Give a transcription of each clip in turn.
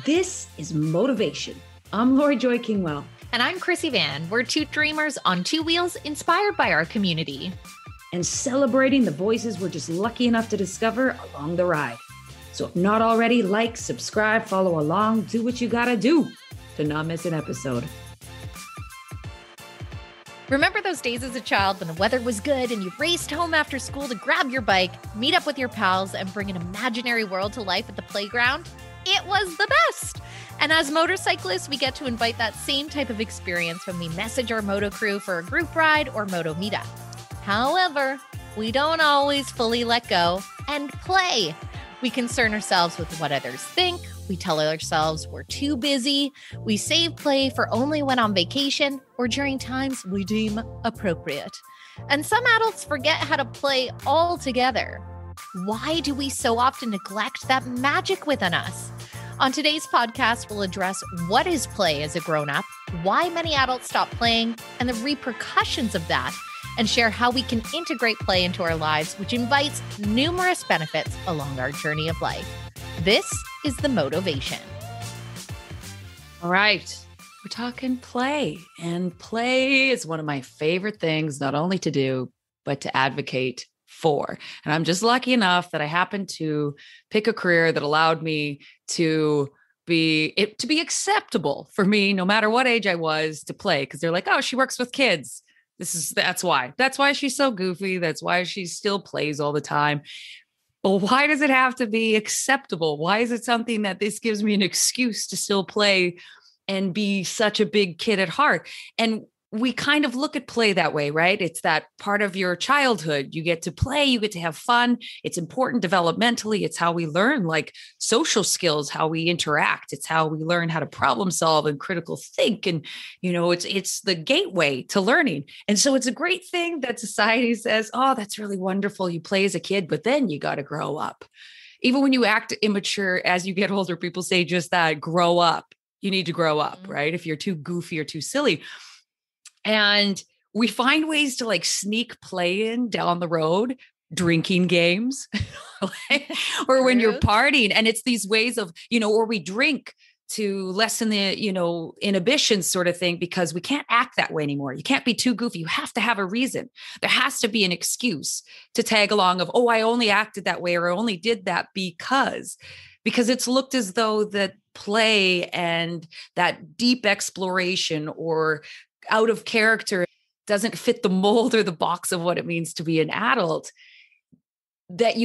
This is Motivation. I'm Lori Joy Kingwell. And I'm Chrissy Van. We're two dreamers on two wheels inspired by our community. And celebrating the voices we're just lucky enough to discover along the ride. So if not already, like, subscribe, follow along, do what you gotta do to not miss an episode. Remember those days as a child when the weather was good and you raced home after school to grab your bike, meet up with your pals, and bring an imaginary world to life at the playground? It was the best! And as motorcyclists, we get to invite that same type of experience when we message our moto crew for a group ride or moto meetup. However, we don't always fully let go and play. We concern ourselves with what others think. We tell ourselves we're too busy. We save play for only when on vacation or during times we deem appropriate. And some adults forget how to play altogether. Why do we so often neglect that magic within us? On today's podcast, we'll address what is play as a grown-up, why many adults stop playing, and the repercussions of that, and share how we can integrate play into our lives, which invites numerous benefits along our journey of life. This is the Motivation. All right, we're talking play. And play is one of my favorite things, not only to do, but to advocate for. And I'm just lucky enough that I happened to pick a career that allowed me to be acceptable for me, no matter what age I was, to play. Because they're like, oh, she works with kids. That's why she's so goofy. That's why she still plays all the time. But why does it have to be acceptable? Why is it something that this gives me an excuse to still play and be such a big kid at heart? And we kind of look at play that way, right? It's that part of your childhood. You get to play, you get to have fun. It's important developmentally. It's how we learn like social skills, how we interact. It's how we learn how to problem solve and critical think. And, it's the gateway to learning. And so it's a great thing that society says, oh, that's really wonderful. You play as a kid, but then you got to grow up. Even when you act immature, as you get older, people say just that, grow up. You need to grow up, right? If you're too goofy or too silly. And we find ways to like sneak play in down the road, drinking games, or when you're partying. And it's these ways of, or we drink to lessen the, inhibitions sort of thing, because we can't act that way anymore. You can't be too goofy. You have to have a reason. There has to be an excuse to tag along of, oh, I only acted that way, or I only did that because it's looked as though that play and that deep exploration or out of character doesn't fit the mold or the box of what it means to be an adult, that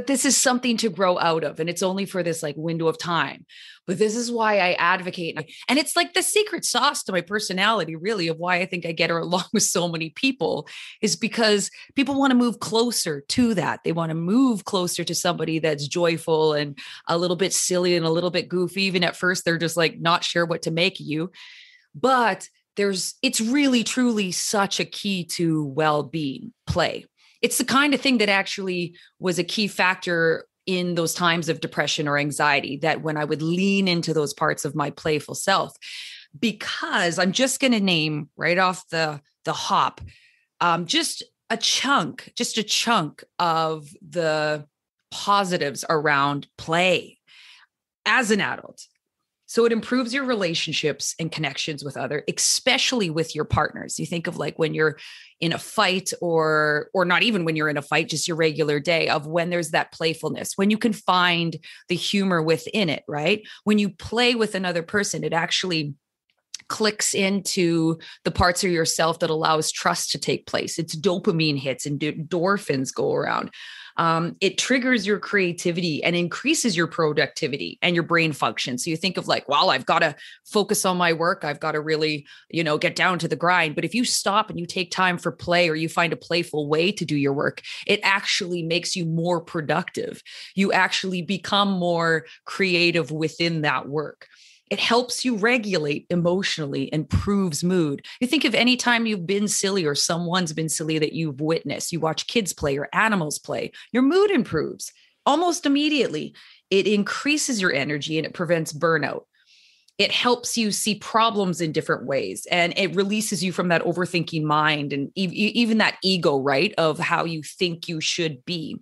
this is something to grow out of. And it's only for this like window of time. But this is why I advocate. And it's like the secret sauce to my personality, really, of why I think I get along with so many people, is because people want to move closer to that. They want to move closer to somebody that's joyful and a little bit silly and a little bit goofy. Even at first, they're just like not sure what to make of you. But it's really, truly such a key to well-being, play. It's the kind of thing that actually was a key factor in those times of depression or anxiety, that when I would lean into those parts of my playful self, because I'm just going to name right off the hop, just a chunk of the positives around play as an adult. So it improves your relationships and connections with others, especially with your partners. You think of like when you're in a fight, or not even when you're in a fight, just your regular day, of when there's that playfulness, when you can find the humor within it, right? When you play with another person, it actually clicks into the parts of yourself that allows trust to take place. It's dopamine hits and endorphins go around. It triggers your creativity and increases your productivity and your brain function. So you think of like, well, I've got to focus on my work. I've got to really, get down to the grind. But if you stop and you take time for play, or you find a playful way to do your work, it actually makes you more productive. You actually become more creative within that work. It helps you regulate emotionally, improves mood. You think of any time you've been silly or someone's been silly that you've witnessed, you watch kids play or animals play, your mood improves almost immediately. It increases your energy and it prevents burnout. It helps you see problems in different ways, and it releases you from that overthinking mind and even that ego, right, of how you think you should be.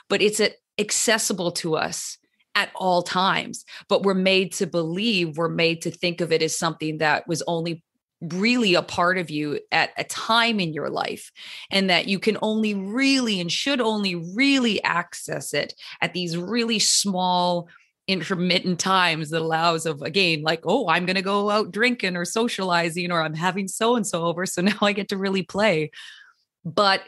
But it's accessible to us at all times, but we're made to think of it as something that was only really a part of you at a time in your life, and that you can only really and should only really access it at these really small intermittent times that allows of, again, like, oh, I'm going to go out drinking or socializing, or I'm having so and so over, so now I get to really play. But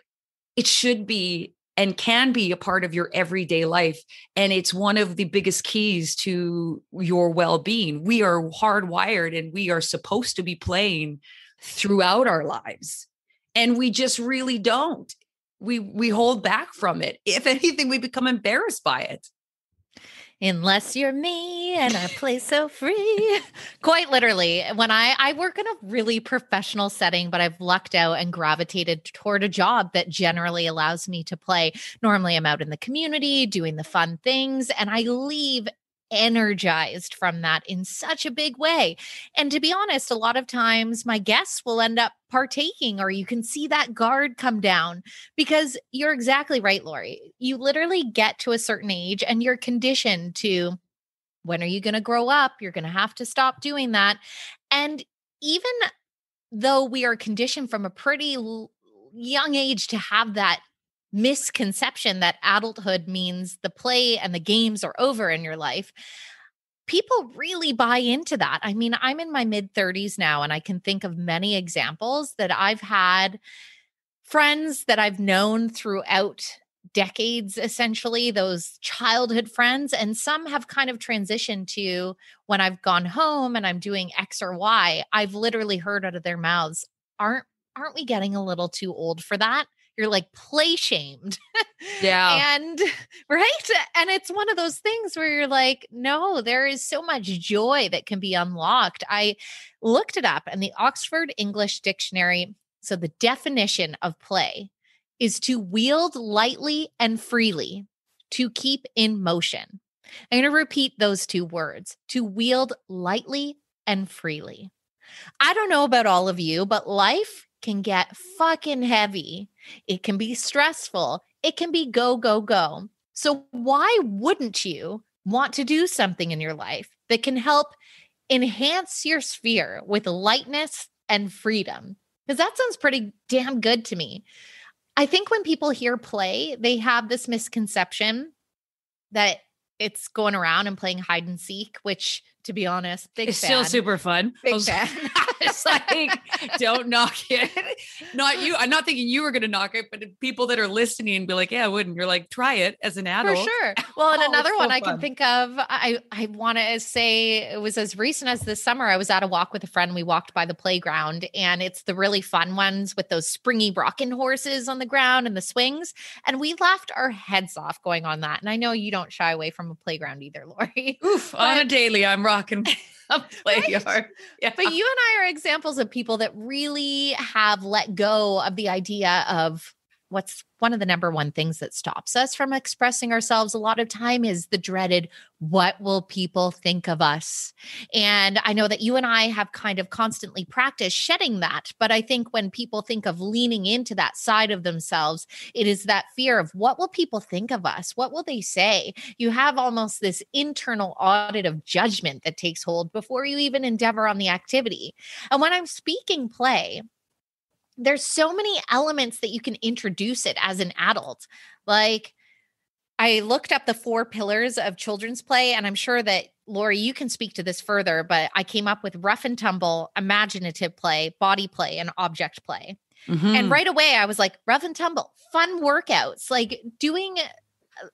it should be and can be a part of your everyday life. And it's one of the biggest keys to your well-being. We are hardwired and we are supposed to be playing throughout our lives. And we just really don't. We hold back from it. If anything, we become embarrassed by it. Unless you're me and I play so free. Quite literally, when I work in a really professional setting, but I've lucked out and gravitated toward a job that generally allows me to play. Normally I'm out in the community doing the fun things, and I leave energized from that in such a big way. And to be honest, a lot of times my guests will end up partaking, or you can see that guard come down, because you're exactly right, Lori. You literally get to a certain age and you're conditioned to, when are you going to grow up? You're going to have to stop doing that. And even though we are conditioned from a pretty young age to have that misconception that adulthood means the play and the games are over in your life, people really buy into that. I mean, I'm in my mid 30s now, and I can think of many examples that I've had friends that I've known throughout decades, essentially, those childhood friends. And some have kind of transitioned to, when I've gone home and I'm doing X or Y, I've literally heard out of their mouths, aren't we getting a little too old for that? You're like play shamed. Yeah. And right. And it's one of those things where you're like, no, there is so much joy that can be unlocked. I looked it up in the Oxford English Dictionary. So the definition of play is to wield lightly and freely, to keep in motion. I'm going to repeat those two words: to wield lightly and freely. I don't know about all of you, but life can get fucking heavy. It can be stressful. It can be go, go, go. So why wouldn't you want to do something in your life that can help enhance your sphere with lightness and freedom? Because that sounds pretty damn good to me. I think when people hear play, they have this misconception that it's going around and playing hide and seek, which, to be honest, it's still super fun. Big fan. It's like, don't knock it. Not you. I'm not thinking you were going to knock it, but people that are listening and be like, yeah, I wouldn't. You're like, try it as an adult. For sure. Well, and another one so I can think of, I want to say it was as recent as this summer. I was at a walk with a friend. We walked by the playground, and it's the really fun ones with those springy rocking horses on the ground and the swings. And we laughed our heads off going on that. And I know you don't shy away from a playground either, Lori. Oof, on a daily, I'm rocking a play yard. Right? Yeah. But you and I are examples of people that really have let go of the idea of what's one of the number one things that stops us from expressing ourselves a lot of time is the dreaded, what will people think of us? And I know that you and I have kind of constantly practiced shedding that. But I think when people think of leaning into that side of themselves, it is that fear of what will people think of us? What will they say? You have almost this internal audit of judgment that takes hold before you even endeavor on the activity. And when I'm speaking play, there's so many elements that you can introduce it as an adult. Like, I looked up the 4 pillars of children's play, and I'm sure that, Lori, you can speak to this further, but I came up with rough and tumble, imaginative play, body play, and object play. Mm-hmm. And right away I was like, rough and tumble, fun workouts, like doing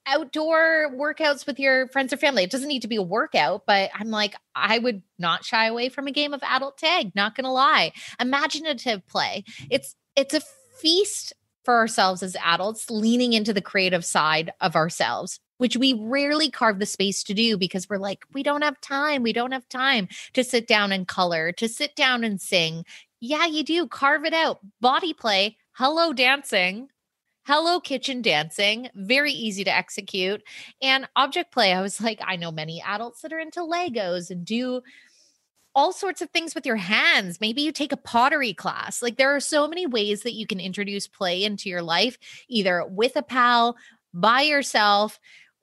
outdoor workouts with your friends or family. It doesn't need to be a workout, but I'm like, I would not shy away from a game of adult tag, not gonna lie. Imaginative play. It's a feast for ourselves as adults, leaning into the creative side of ourselves, which we rarely carve the space to do because we're like, we don't have time. We don't have time to sit down and color, to sit down and sing. Yeah, you do. Carve it out. Body play. Hello, dancing. Hello, kitchen dancing, very easy to execute. And object play, I was like, I know many adults that are into Legos and do all sorts of things with your hands. Maybe you take a pottery class. Like, there are so many ways that you can introduce play into your life, either with a pal, by yourself,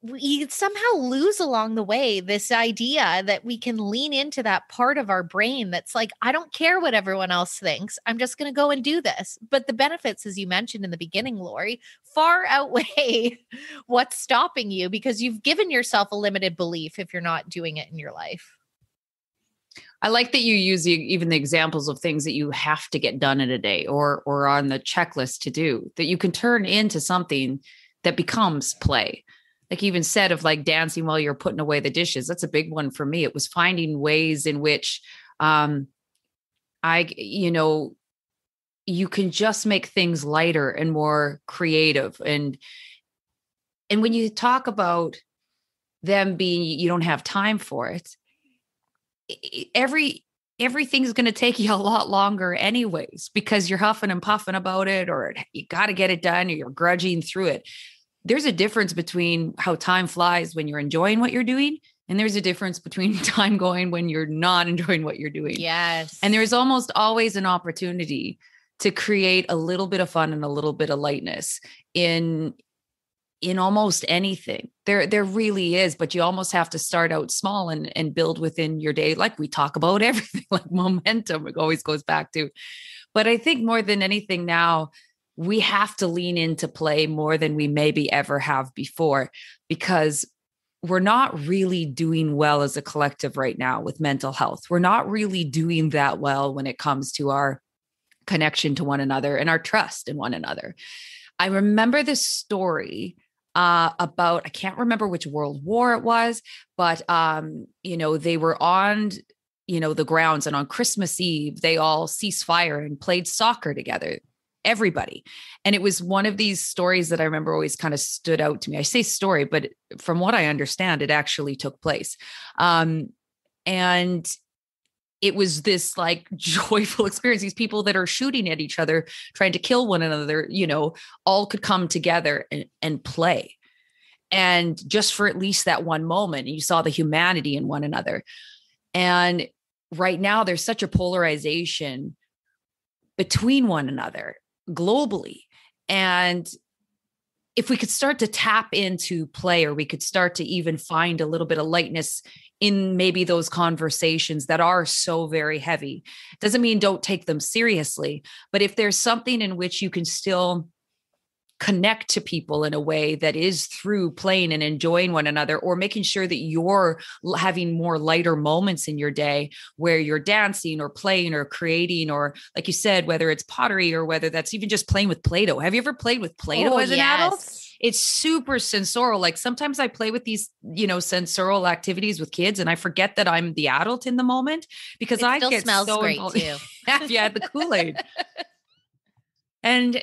we somehow lose along the way this idea that we can lean into that part of our brain that's like, I don't care what everyone else thinks. I'm just going to go and do this. But the benefits, as you mentioned in the beginning, Lori, far outweigh what's stopping you because you've given yourself a limited belief if you're not doing it in your life. I like that you use even the examples of things that you have to get done in a day or on the checklist to do, that you can turn into something that becomes play. Like you even said of like dancing while you're putting away the dishes. That's a big one for me. It was finding ways in which you can just make things lighter and more creative. And when you talk about them being, you don't have time for it, everything's going to take you a lot longer anyways, because you're huffing and puffing about it, or you got to get it done, or you're grudging through it. There's a difference between how time flies when you're enjoying what you're doing. And there's a difference between time going when you're not enjoying what you're doing. Yes. And there's almost always an opportunity to create a little bit of fun and a little bit of lightness in almost anything. There really is, but you almost have to start out small and build within your day. Like we talk about everything, like momentum, it always goes back to. But I think more than anything now, we have to lean into play more than we maybe ever have before, because we're not really doing well as a collective right now with mental health. We're not really doing that well when it comes to our connection to one another and our trust in one another. I remember this story about, I can't remember which world war it was, but, they were on, the grounds, and on Christmas Eve, they all ceased fire and played soccer together, everybody. And it was one of these stories that I remember always kind of stood out to me. I say story, but from what I understand, it actually took place. And it was this like joyful experience. These people that are shooting at each other, trying to kill one another, all could come together and play. And just for at least that one moment, you saw the humanity in one another. And right now there's such a polarization between one another globally. And if we could start to tap into play, or we could start to even find a little bit of lightness in maybe those conversations that are so very heavy, doesn't mean don't take them seriously, but if there's something in which you can still connect to people in a way that is through playing and enjoying one another, or making sure that you're having more lighter moments in your day where you're dancing or playing or creating, or like you said, whether it's pottery or whether that's even just playing with Play-Doh. Have you ever played with Play-Doh as an adult? It's super sensorial. Like sometimes I play with these, sensorial activities with kids, and I forget that I'm the adult in the moment because I get smells so great involved. too. Yeah, the Kool-Aid. And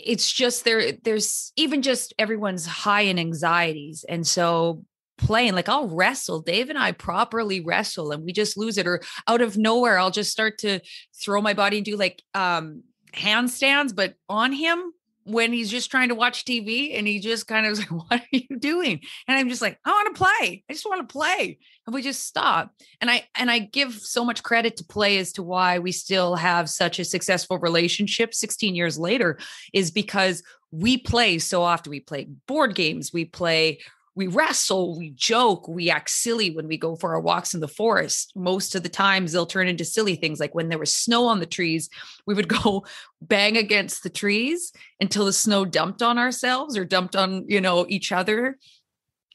it's just there's even just everyone's high in anxieties. And so playing, like I'll wrestle, Dave and I properly wrestle, and we just lose it. Or out of nowhere, I'll just start to throw my body and do like handstands, but on him when he's just trying to watch TV, and he just kind of is like, what are you doing? And I'm just like, I want to play. I just want to play. And we just stop. And I give so much credit to play as to why we still have such a successful relationship 16 years later, is because we play so often. We play board games, we wrestle, we joke, we act silly when we go for our walks in the forest. Most of the times they'll turn into silly things. Like when there was snow on the trees, we would go bang against the trees until the snow dumped on ourselves or dumped on, each other.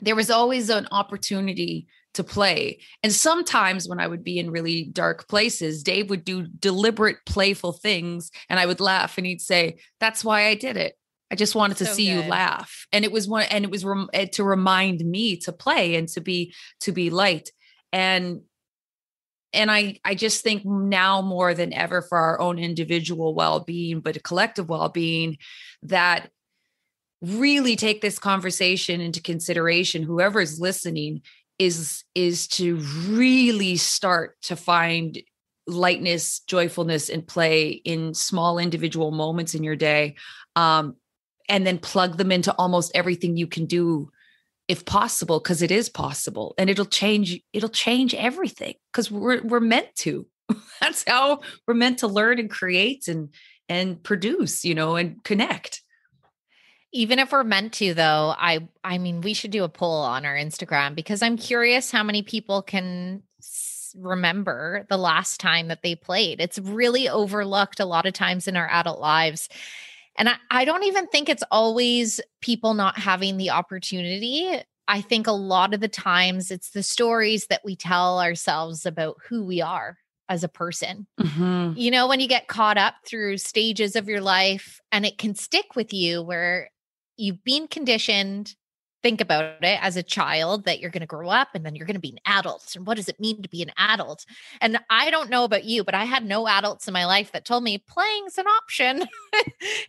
There was always an opportunity to play. And sometimes when I would be in really dark places, Dave would do deliberate, playful things, and I would laugh, and he'd say, that's why I did it. I just wanted to see you laugh. And it was to remind me to play and to be light. And I just think now more than ever, for our own individual well-being, but a collective well-being, that really take this conversation into consideration. Whoever is listening is to really start to find lightness, joyfulness, and play in small individual moments in your day. And then plug them into almost everything you can do if possible, because it is possible, and it'll change everything, because we're meant to. That's how we're meant to learn and create and produce, and connect. Even if we're meant to, though, I mean, we should do a poll on our Instagram because I'm curious how many people can remember the last time that they played. It's really overlooked a lot of times in our adult lives. And I don't even think it's always people not having the opportunity. I think a lot of the times it's the stories that we tell ourselves about who we are as a person. Mm-hmm. You know, when you get caught up through stages of your life and it can stick with you where you've been conditioned, think about it as a child that you're going to grow up and then you're going to be an adult. And what does it mean to be an adult? And I don't know about you, but I had no adults in my life that told me playing's an option.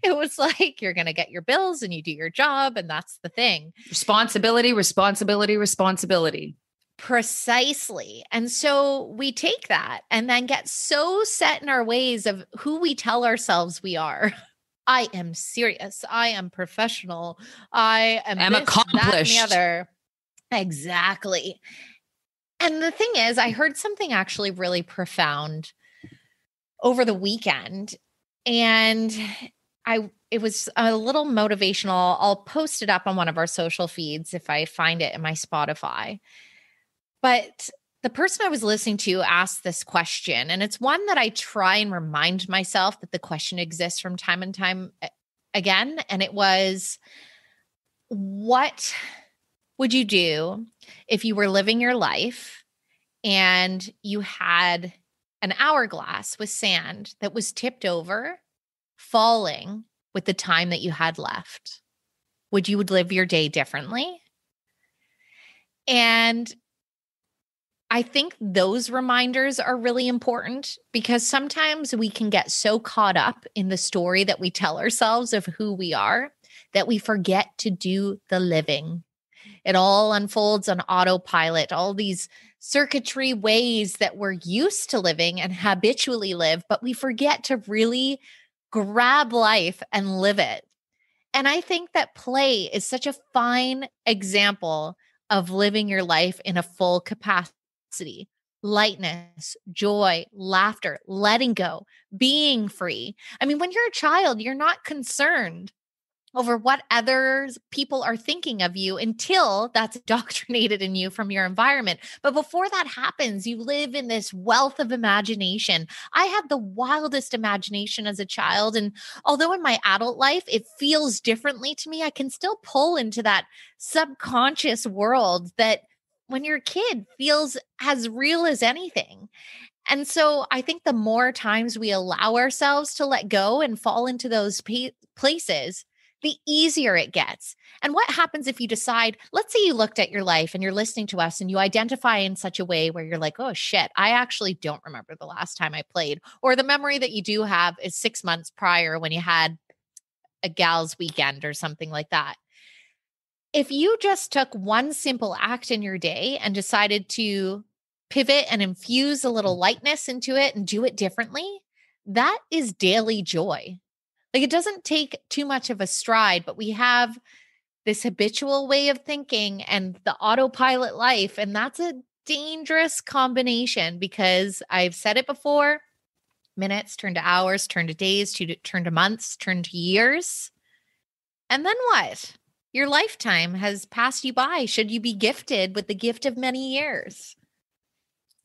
It was like, you're going to get your bills and you do your job. And that's the thing. Responsibility, responsibility, responsibility. Precisely. And so we take that and then get so set in our ways of who we tell ourselves we are. I am serious. I am professional. I am this, accomplished. That, and the other. Exactly. And the thing is, I heard something actually really profound over the weekend. And it was a little motivational. I'll post it up on one of our social feeds if I find it in my Spotify. But the person I was listening to asked this question, and it's one that I try and remind myself that the question exists from time and time again. And it was, what would you do if you were living your life and you had an hourglass with sand that was tipped over, falling with the time that you had left? Would you live your day differently? And I think those reminders are really important because sometimes we can get so caught up in the story that we tell ourselves of who we are that we forget to do the living. It all unfolds on autopilot, all these circuitry ways that we're used to living and habitually live, but we forget to really grab life and live it. And I think that play is such a fine example of living your life in a full capacity. Lightness, joy, laughter, letting go, being free. I mean, when you're a child, you're not concerned over what others people are thinking of you until that's indoctrinated in you from your environment. But before that happens, you live in this wealth of imagination. I had the wildest imagination as a child. And although in my adult life, it feels differently to me, I can still pull into that subconscious world that when you're a kid feels as real as anything. And so I think the more times we allow ourselves to let go and fall into those places, the easier it gets. And what happens if you decide, let's say you looked at your life and you're listening to us and you identify in such a way where you're like, oh shit, I actually don't remember the last time I played. Or the memory that you do have is 6 months prior when you had a gal's weekend or something like that. If you just took one simple act in your day and decided to pivot and infuse a little lightness into it and do it differently, that is daily joy. Like, it doesn't take too much of a stride, but we have this habitual way of thinking and the autopilot life. And that's a dangerous combination because I've said it before, minutes turn to hours, turn to days, turn to months, turn to years. And then what? Your lifetime has passed you by. Should you be gifted with the gift of many years?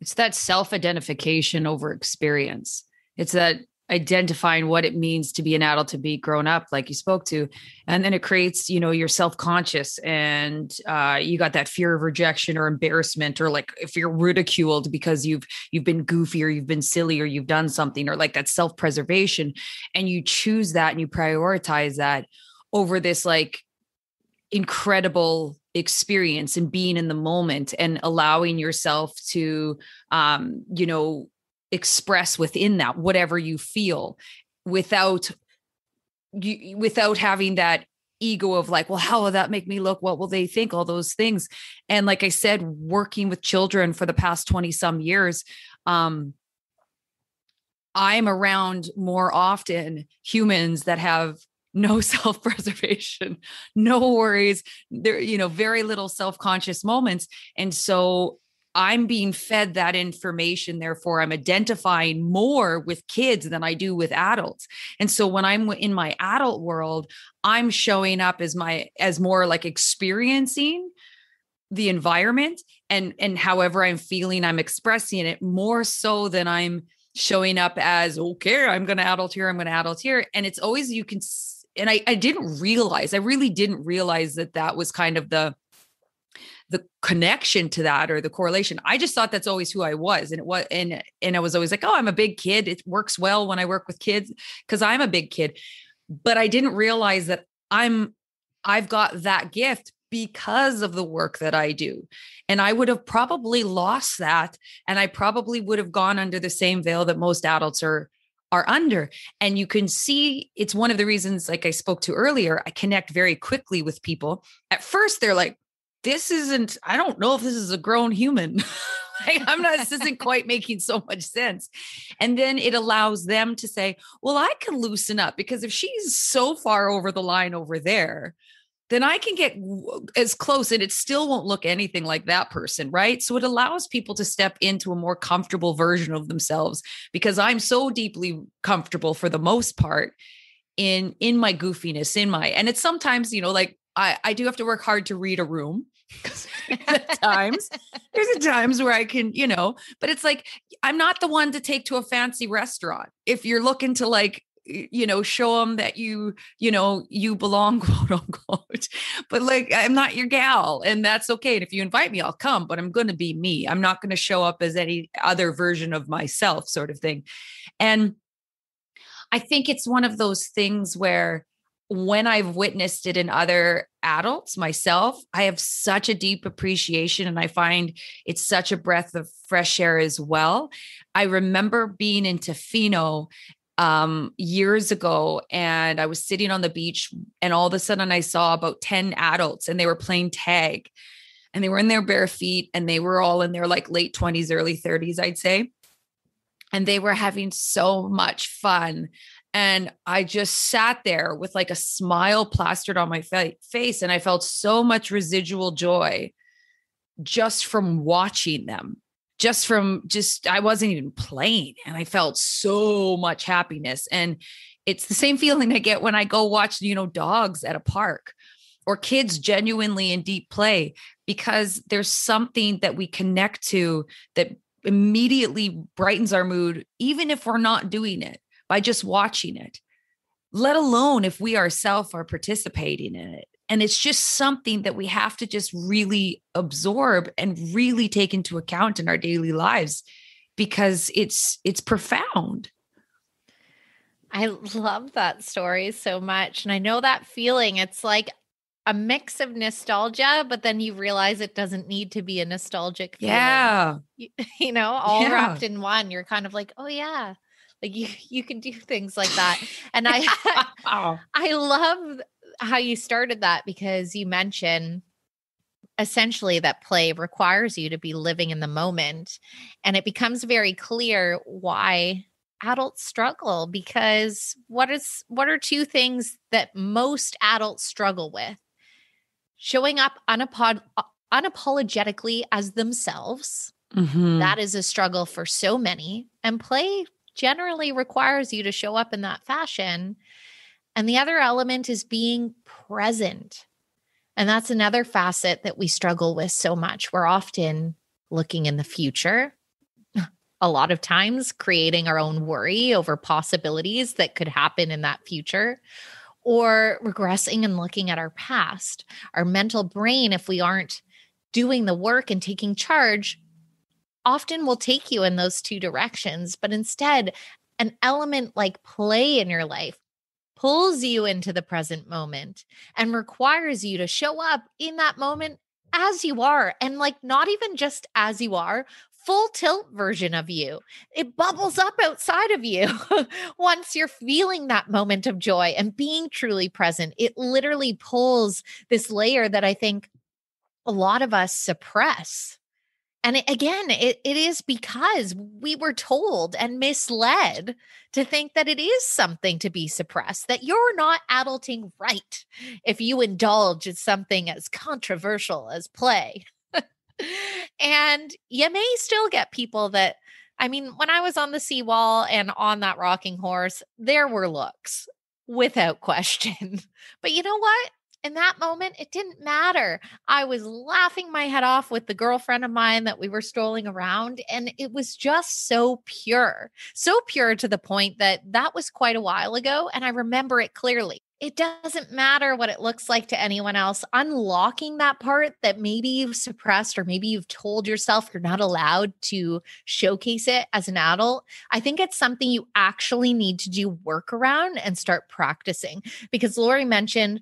It's that self-identification over experience. It's that identifying what it means to be an adult, to be grown up, like you spoke to. And then it creates, you're self-conscious and you got that fear of rejection or embarrassment, or like if you're ridiculed because you've been goofy or you've been silly or you've done something, or like that self-preservation. And you choose that and you prioritize that over this like incredible experience and being in the moment and allowing yourself to, express within that, whatever you feel without having that ego of like, well, how will that make me look? What will they think? All those things. And like I said, working with children for the past 20 some years, I'm around more often humans that have no self-preservation, no worries, there, very little self-conscious moments. And so I'm being fed that information. Therefore, I'm identifying more with kids than I do with adults. And so when I'm in my adult world, I'm showing up as more like experiencing the environment, and however I'm feeling, I'm expressing it more so than I'm showing up as, okay, I'm going to adult here. I'm going to adult here. And it's always, and I really didn't realize that was kind of the connection to that, or the correlation. I just thought that's always who I was. And I was always like, oh, I'm a big kid. It works well when I work with kids because I'm a big kid. But I didn't realize that I've got that gift because of the work that I do. And I would have probably lost that. And I probably would have gone under the same veil that most adults are under. And you can see it's one of the reasons, like I spoke to earlier, I connect very quickly with people. At first, they're like, I don't know if this is a grown human. This isn't quite making so much sense. And then it allows them to say, well, I can loosen up, because if she's so far over the line over there, then I can get as close and it still won't look anything like that person, right? So it allows people to step into a more comfortable version of themselves, because I'm so deeply comfortable for the most part in my goofiness, and it's sometimes, like I do have to work hard to read a room. There's times where I can, but it's like, I'm not the one to take to a fancy restaurant. If you're looking to like, show them that you belong, quote unquote, but like, I'm not your gal, and that's okay. And if you invite me, I'll come, but I'm going to be me. I'm not going to show up as any other version of myself, sort of thing. And I think it's one of those things where when I've witnessed it in other adults myself, I have such a deep appreciation, and I find it's such a breath of fresh air as well. I remember being in Tofino years ago, and I was sitting on the beach, and all of a sudden I saw about 10 adults, and they were playing tag, and they were in their bare feet, and they were all in their like late 20s, early 30s, I'd say. And they were having so much fun. And I just sat there with like a smile plastered on my face. And I felt so much residual joy just from watching them, I wasn't even playing. And I felt so much happiness. And it's the same feeling I get when I go watch, dogs at a park, or kids genuinely in deep play, because there's something that we connect to that immediately brightens our mood, even if we're not doing it, by just watching it, let alone if we ourselves are participating in it. And it's just something that we have to just really absorb and really take into account in our daily lives, because it's profound. I love that story so much. And I know that feeling. It's like a mix of nostalgia, but then you realize it doesn't need to be a nostalgic feeling. Yeah. All wrapped in one. You're kind of like, oh yeah, like you can do things like that. And I love how you started that, because you mentioned essentially that play requires you to be living in the moment. And it becomes very clear why adults struggle, because what are two things that most adults struggle with? Showing up unapologetically as themselves. Mm-hmm. That is a struggle for so many. And play generally requires you to show up in that fashion. And the other element is being present. And that's another facet that we struggle with so much. We're often looking in the future, a lot of times creating our own worry over possibilities that could happen in that future, or regressing and looking at our past. Our mental brain, if we aren't doing the work and taking charge, often will take you in those two directions. But instead, an element like play in your life pulls you into the present moment and requires you to show up in that moment as you are. And like, not even just as you are, full tilt version of you. It bubbles up outside of you once you're feeling that moment of joy and being truly present. It literally pulls this layer that I think a lot of us suppress. And it is because we were told and misled to think that it is something to be suppressed, that you're not adulting right if you indulge in something as controversial as play. And you may still get people that, I mean, when I was on the seawall and on that rocking horse, there were looks without question. But you know what? In that moment, it didn't matter. I was laughing my head off with the girlfriend of mine that we were strolling around, and it was just so pure to the point that that was quite a while ago. And I remember it clearly. It doesn't matter what it looks like to anyone else. Unlocking that part that maybe you've suppressed or maybe you've told yourself you're not allowed to showcase it as an adult, I think it's something you actually need to do work around and start practicing. Because Lori mentioned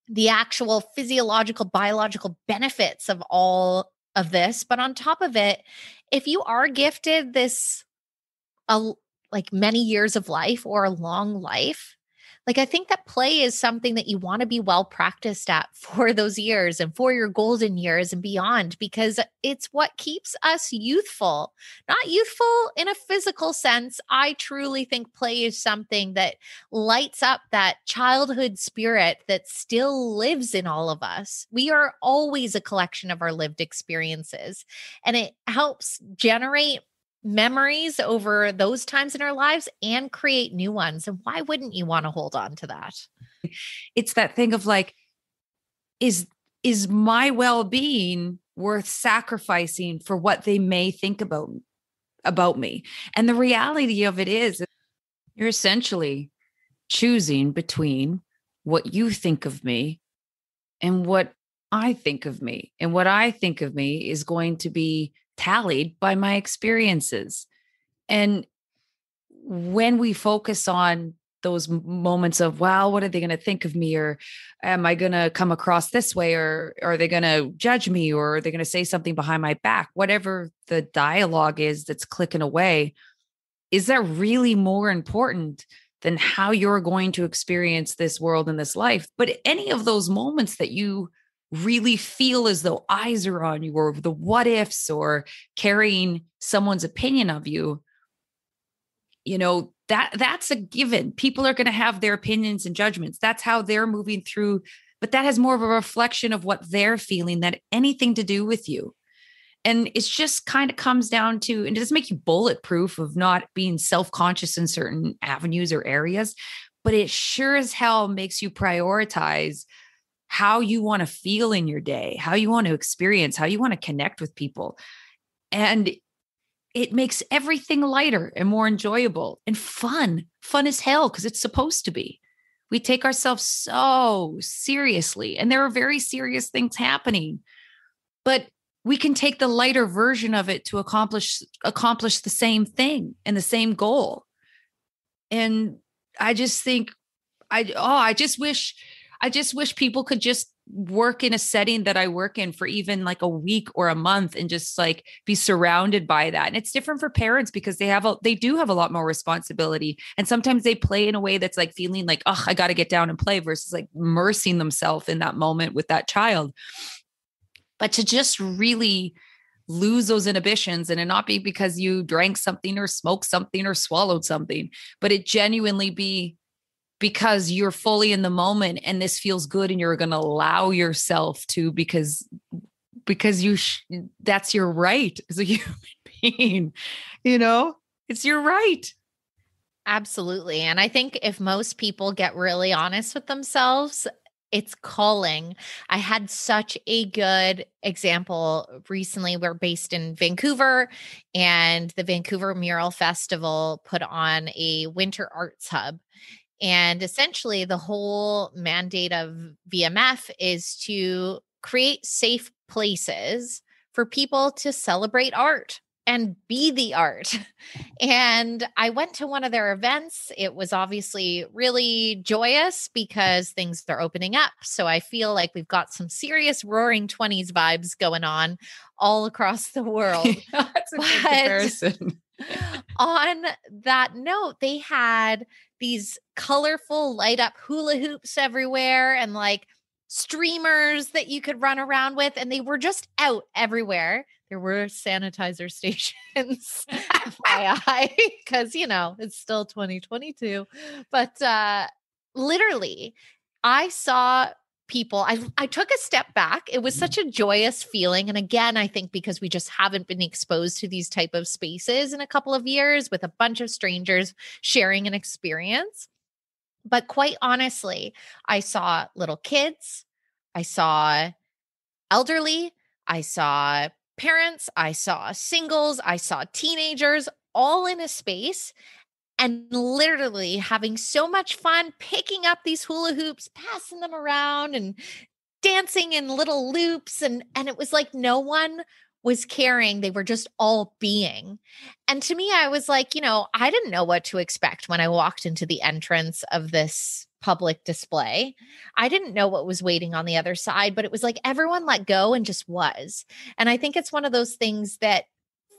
the actual physiological, biological benefits of all of this. But on top of it, if you are gifted this, like many years of life or a long life, like I think that play is something that you want to be well practiced at for those years and for your golden years and beyond, because it's what keeps us youthful, not youthful in a physical sense. I truly think play is something that lights up that childhood spirit that still lives in all of us. We are always a collection of our lived experiences, and it helps generate memories over those times in our lives and create new ones. And why wouldn't you want to hold on to that? It's that thing of like, is my well-being worth sacrificing for what they may think about me? And the reality of it is you're essentially choosing between what you think of me and what I think of me. And what I think of me is going to be tallied by my experiences. And when we focus on those moments of, wow, what are they going to think of me? Or am I going to come across this way? Or are they going to judge me? Or are they going to say something behind my back? Whatever the dialogue is that's clicking away, is that really more important than how you're going to experience this world and this life? But any of those moments that you really feel as though eyes are on you, or the what ifs, or carrying someone's opinion of you, you know, that's a given. People are going to have their opinions and judgments. That's how they're moving through, but that has more of a reflection of what they're feeling than anything to do with you. And it's just kind of comes down to, and it doesn't make you bulletproof of not being self-conscious in certain avenues or areas, but it sure as hell makes you prioritize how you want to feel in your day, how you want to experience, how you want to connect with people. And it makes everything lighter and more enjoyable and fun as hell, because it's supposed to be. We take ourselves so seriously, and there are very serious things happening, but we can take the lighter version of it to accomplish the same thing and the same goal. And I just think, I just wish people could just work in a setting that I work in for even like a week or a month and just like be surrounded by that. And it's different for parents because they do have a lot more responsibility. And sometimes they play in a way that's like feeling like, oh, I got to get down and play, versus like immersing themselves in that moment with that child. But to just really lose those inhibitions, and it not be because you drank something or smoked something or swallowed something, but it genuinely be because you're fully in the moment and this feels good and you're going to allow yourself to, because that's your right as a human being, you know, it's your right. Absolutely. And I think if most people get really honest with themselves, it's calling. I had such a good example recently. We're based in Vancouver, and the Vancouver Mural Festival put on a winter arts hub. And essentially, the whole mandate of VMF is to create safe places for people to celebrate art and be the art. And I went to one of their events. It was obviously really joyous because things are opening up. So I feel like we've got some serious roaring 20s vibes going on all across the world. That's a good comparison. On that note, they had these colorful light up hula hoops everywhere and like streamers that you could run around with. And they were just out everywhere. There were sanitizer stations, FYI, because, you know, it's still 2022. But literally, I saw people. I took a step back. It was such a joyous feeling. And again, I think because we just haven't been exposed to these type of spaces in a couple of years with a bunch of strangers sharing an experience. But quite honestly, I saw little kids, I saw elderly, I saw parents, I saw singles, I saw teenagers all in a space and literally having so much fun picking up these hula hoops, passing them around and dancing in little loops. And it was like no one was caring. They were just all being. And to me, I was like, I didn't know what to expect when I walked into the entrance of this public display. I didn't know what was waiting on the other side, but it was like everyone let go and just was. And I think it's one of those things that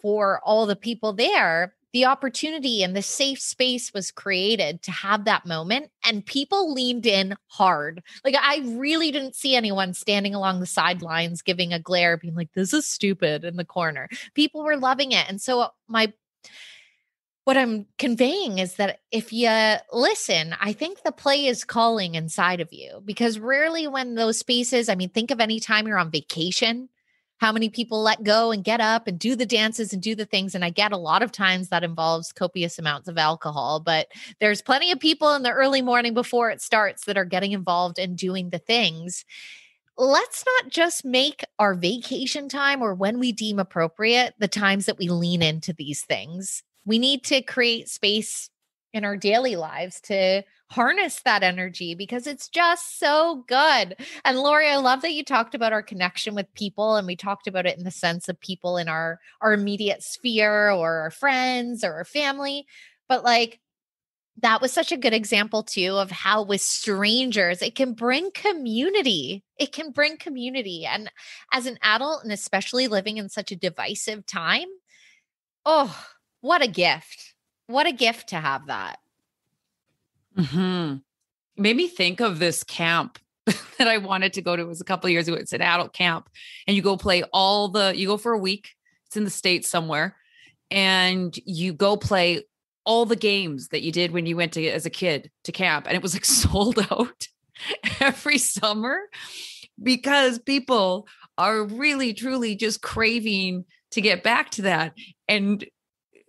for all the people there, the opportunity and the safe space was created to have that moment, and people leaned in hard. Like I really didn't see anyone standing along the sidelines giving a glare, being like, this is stupid in the corner. People were loving it. And so what I'm conveying is that if you listen, I think the play is calling inside of you, because rarely when those spaces, think of any time you're on vacation, how many people let go and get up and do the dances and do the things. And I get a lot of times that involves copious amounts of alcohol, but there's plenty of people in the early morning before it starts that are getting involved and doing the things. Let's not just make our vacation time or when we deem appropriate the times that we lean into these things. We need to create space in our daily lives to harness that energy because it's just so good. And Lori, I love that you talked about our connection with people, and we talked about it in the sense of people in our immediate sphere or our friends or our family. But like, that was such a good example too of how with strangers, it can bring community. It can bring community. And as an adult, and especially living in such a divisive time, oh, what a gift. What a gift to have that. Mm-hmm. Made me think of this camp that I wanted to go to. It was a couple of years ago. It's an adult camp, and you go play you go for a week. It's in the States somewhere, and you go play all the games that you did when you went as a kid to camp. And it was like sold out every summer because people are really, truly just craving to get back to that. And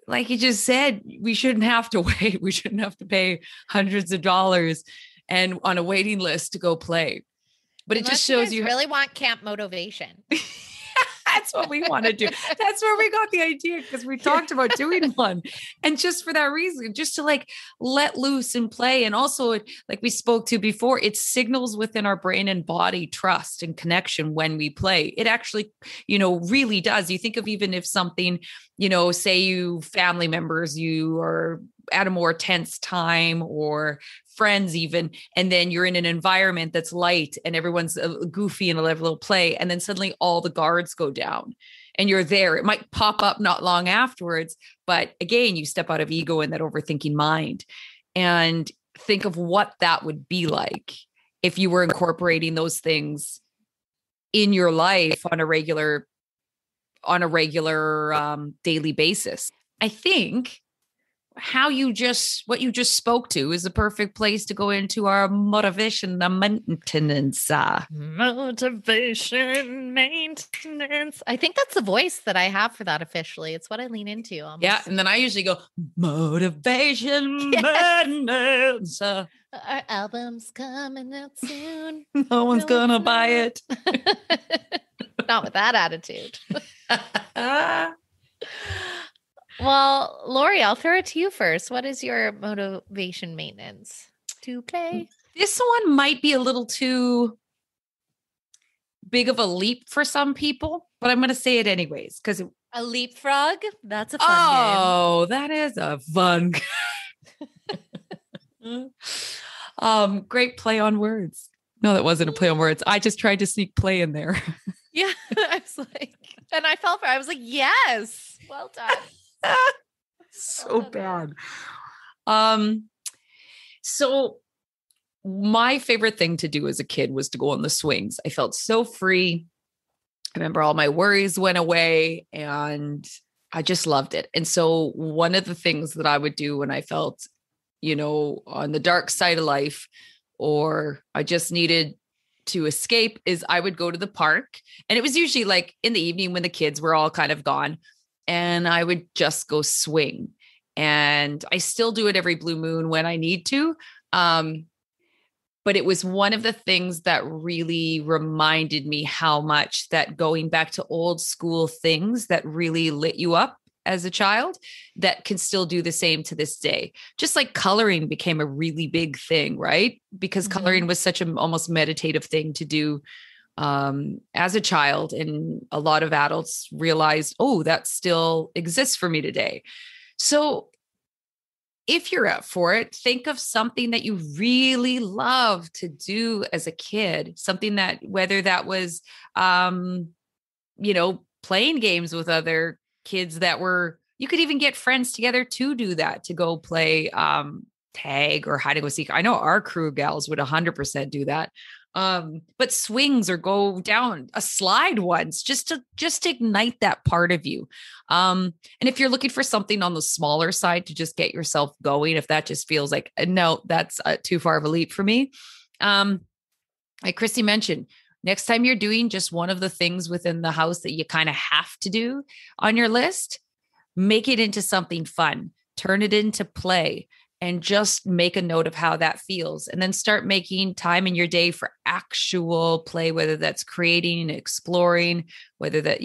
like you just said, we shouldn't have to wait. We shouldn't have to pay hundreds of dollars and on a waiting list to go play. But Unless it just shows you really want camp motivation. That's what we want to do. That's where we got the idea, because we talked about doing one. And just for that reason, just to like let loose and play. And also, like we spoke to before, it signals within our brain and body trust and connection when we play. It actually, really does. You think of even if something, say you family members, you are at a more tense time, or friends even, and then you're in an environment that's light and everyone's goofy and a little play, and then suddenly all the guards go down and you're there. It might pop up not long afterwards, but again, you step out of ego and that overthinking mind, and think of what that would be like if you were incorporating those things in your life on a regular daily basis. I think what you just spoke to is the perfect place to go into our motivation maintenance. Motivation maintenance. I think that's the voice that I have for that officially. It's what I lean into almost. Yeah. And then I usually go, motivation maintenance. Our album's coming out soon. No one's gonna buy it. Not with that attitude. Well, Lori, I'll throw it to you first. What is your motivation maintenance to play? This one might be a little too big of a leap for some people, but I'm going to say it anyways. Because a leapfrog? That's a fun game. Oh, that is a fun great play on words. No, that wasn't a play on words. I just tried to sneak play in there. Yeah, I was like, and I fell for it. I was like, yes, well done. So bad. So my favorite thing to do as a kid was to go on the swings. I felt so free. I remember all my worries went away and I just loved it. And so one of the things that I would do when I felt, on the dark side of life, or I just needed to escape is I would go to the park, and it was usually like in the evening when the kids were all kind of gone, and I would just go swing. And I still do it every blue moon when I need to. But it was one of the things that really reminded me how much that going back to old school things that really lit you up as a child that can still do the same to this day. Just like coloring became a really big thing, right? Because coloring was such an almost meditative thing to do as a child. And a lot of adults realized, oh, that still exists for me today. So if you're up for it, think of something that you really love to do as a kid, something that, whether that was, playing games with other kids that were, you could even get friends together to do that, to go play tag or hide and go seek. I know our crew gals would 100% do that. But swings or go down a slide once just to ignite that part of you. And if you're looking for something on the smaller side to just get yourself going, if that just feels like, no, that's too far of a leap for me. Like Christy mentioned, next time you're doing just one of the things within the house that you kind of have to do on your list, make it into something fun, turn it into play. And just make a note of how that feels. And then start making time in your day for actual play, whether that's creating, exploring, whether that,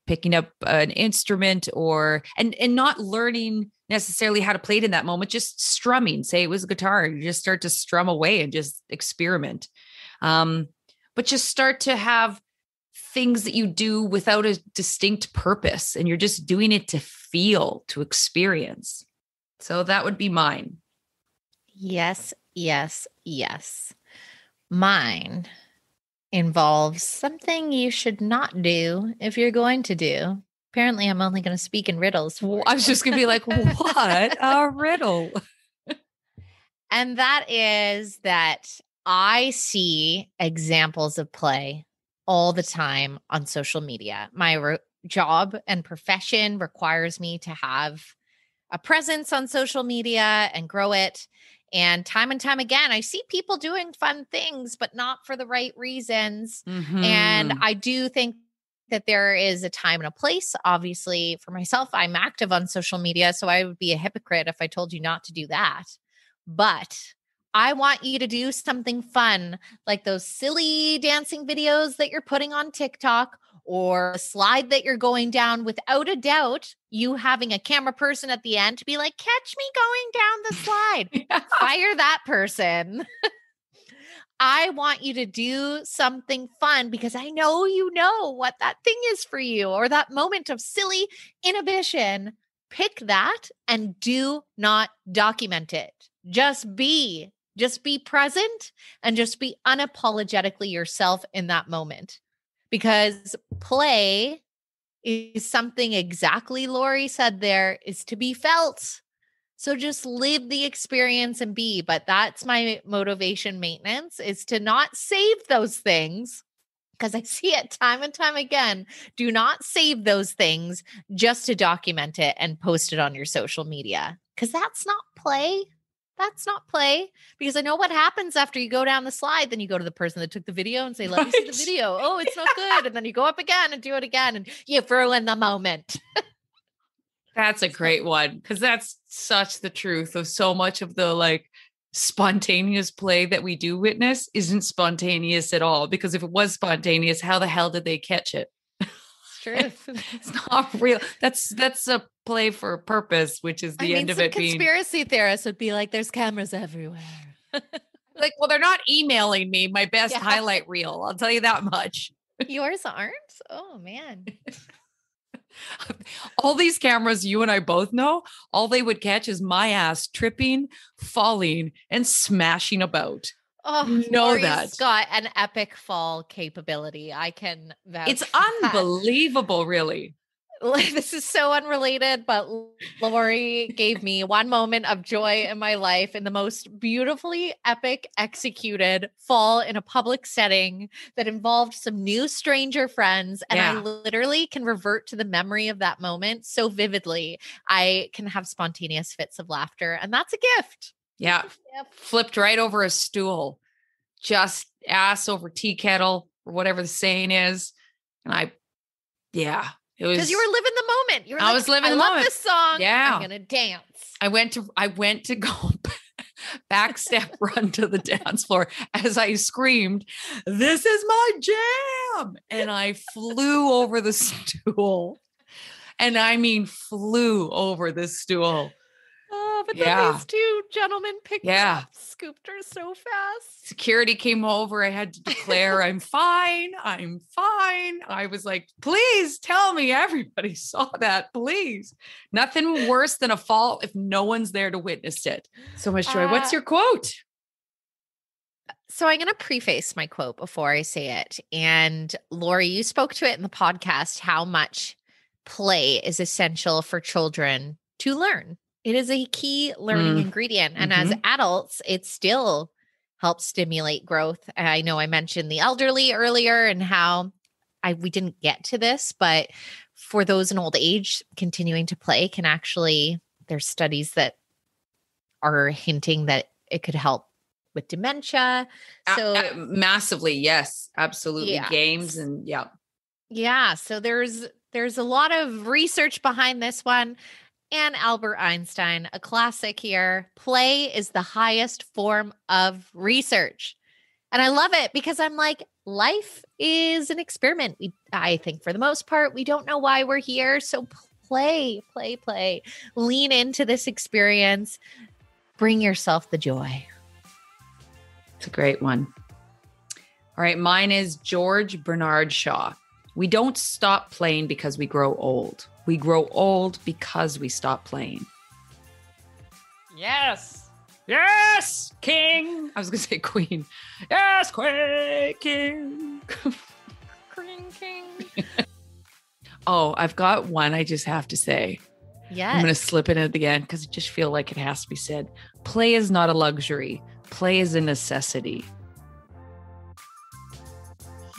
picking up an instrument and not learning necessarily how to play it in that moment, just strumming. Say it was a guitar, you just start to strum away and just experiment. But just start to have things that you do without a distinct purpose. And you're just doing it to feel, to experience. So that would be mine. Yes, yes, yes. Mine involves something you should not do if you're going to do. Apparently, I'm only going to speak in riddles. I was just going to be like, what a riddle. And that is that I see examples of play all the time on social media. My job and profession requires me to have a presence on social media and grow it. And time again, I see people doing fun things, but not for the right reasons. Mm-hmm. And I do think that there is a time and a place. Obviously, for myself, I'm active on social media, so I would be a hypocrite if I told you not to do that. But I want you to do something fun, like those silly dancing videos that you're putting on TikTok, or a slide that you're going down, without a doubt, you having a camera person at the end to be like, catch me going down the slide. Yeah. Fire that person. I want you to do something fun because I know you know what that thing is for you, or that moment of silly inhibition. Pick that and do not document it. Just be present and just be unapologetically yourself in that moment. Because play is something, exactly Lori said there, is to be felt. So just live the experience and be. But that's my motivation maintenance, is to not save those things, because I see it time and time again. Do not save those things just to document it and post it on your social media, because that's not play. That's not play, because I know what happens after you go down the slide. Then you go to the person that took the video and say, let me see the video. Oh, it's not good. And then you go up again and do it again, and you ruin the moment. That's a great one, because that's such the truth of so much of the like spontaneous play that we do witness isn't spontaneous at all. Because if it was spontaneous, how the hell did they catch it? Truth. It's not real. That's a play for a purpose, which is the end of it being. Conspiracy theorists would be like, there's cameras everywhere. Like, well, they're not emailing me my best highlight reel. I'll tell you that much. Yours aren't? Oh, man. All these cameras you and I both know, all they would catch is my ass tripping, falling, and smashing about. Oh, know Lori's that. got an epic fall capability. I can vouch. It's unbelievable, really. This is so unrelated, but Lori gave me one moment of joy in my life in the most beautifully epic executed fall in a public setting that involved some new stranger friends. And I literally can revert to the memory of that moment so vividly. I can have spontaneous fits of laughter, and that's a gift. Yeah. Flipped right over a stool. just ass over tea kettle or whatever the saying is. And it was because you were living the moment. You were I was living the I love moment. this song. Yeah. I'm gonna dance. I went to go back step run to the dance floor as I screamed, "This is my jam!" And I flew over the stool. And I mean, flew over the stool. Oh, but then these two gentlemen picked her up, scooped her so fast. Security came over. I had to declare, I'm fine. I'm fine. I was like, please tell me everybody saw that, please. Nothing worse than a fall if no one's there to witness it. So much joy. What's your quote? So I'm going to preface my quote before I say it. And Lori, you spoke to it in the podcast, how much play is essential for children to learn. It is a key learning ingredient. And as adults, it still helps stimulate growth. I know I mentioned the elderly earlier and how we didn't get to this, but for those in old age, continuing to play can actually, there's studies that are hinting that it could help with dementia. So massively. Yes, absolutely. Yeah. Games and Yeah. So there's a lot of research behind this one. And Albert Einstein, a classic here. Play is the highest form of research. And I love it because I'm like, life is an experiment. I think for the most part, we don't know why we're here. So play. Lean into this experience. Bring yourself the joy. It's a great one. All right. Mine is George Bernard Shaw. We don't stop playing because we grow old. We grow old because we stop playing. Yes. Yes, King. I was going to say Queen. Yes, King. King. Oh, I've got one I just have to say. Yeah. I'm going to slip in it again because I just feel like it has to be said. Play is not a luxury. Play is a necessity.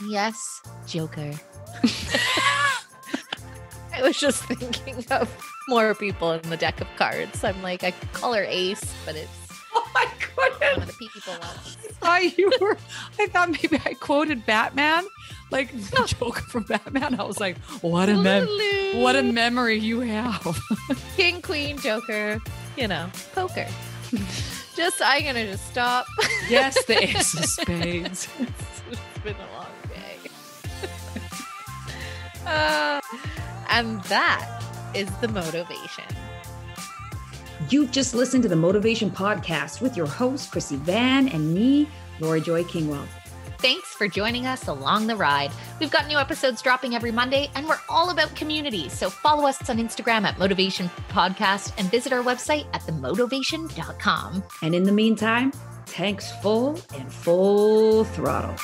Yes, Joker. I was just thinking of more people in the deck of cards. I'm like, I could call her Ace, but it's I couldn't. one of the people ones. I thought maybe I quoted Batman, like the Joker from Batman. I was like, what a memory you have. King, Queen, Joker, poker. I'm going to just stop. Yes, the Ace of Spades. It's been a long day. And that is the motivation. You've just listened to the Motivation Podcast with your host, Chrissy Van, and me, Lori Joy Kingwell. Thanks for joining us along the ride. We've got new episodes dropping every Monday, and we're all about community. So follow us on Instagram at Motivation Podcast and visit our website at themotivation.com. And in the meantime, tanks full and full throttle.